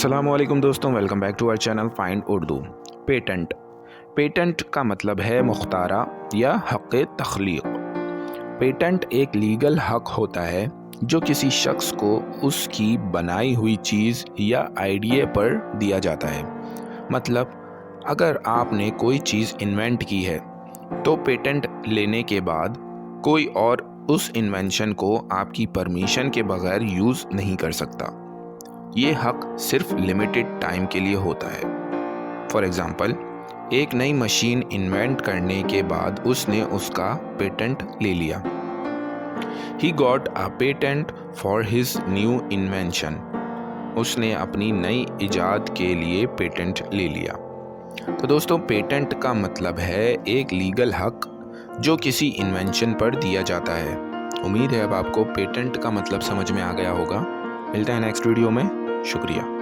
अस्सलाम वालेकुम दोस्तों, welcome back to our channel find Urdu. Patent का मतलब है मुख्तारा या हक़ तख्लीक। पेटेंट एक लीगल हक होता है जो किसी शख्स को उसकी बनाई हुई चीज़ या आइडिया पर दिया जाता है। मतलब अगर आपने कोई चीज़ इन्वेंट की है तो पेटेंट लेने के बाद कोई और उस इन्वेंशन को आपकी परमिशन के बगैर यूज़ नहीं कर सकता। ये हक सिर्फ लिमिटेड टाइम के लिए होता है। फॉर एग्ज़ाम्पल, एक नई मशीन इन्वेंट करने के बाद उसने उसका पेटेंट ले लिया। He got a patent for his new invention. उसने अपनी नई इजाद के लिए पेटेंट ले लिया। तो दोस्तों, पेटेंट का मतलब है एक लीगल हक जो किसी इन्वेंशन पर दिया जाता है। उम्मीद है अब आपको पेटेंट का मतलब समझ में आ गया होगा। मिलते हैं नेक्स्ट वीडियो में। शुक्रिया।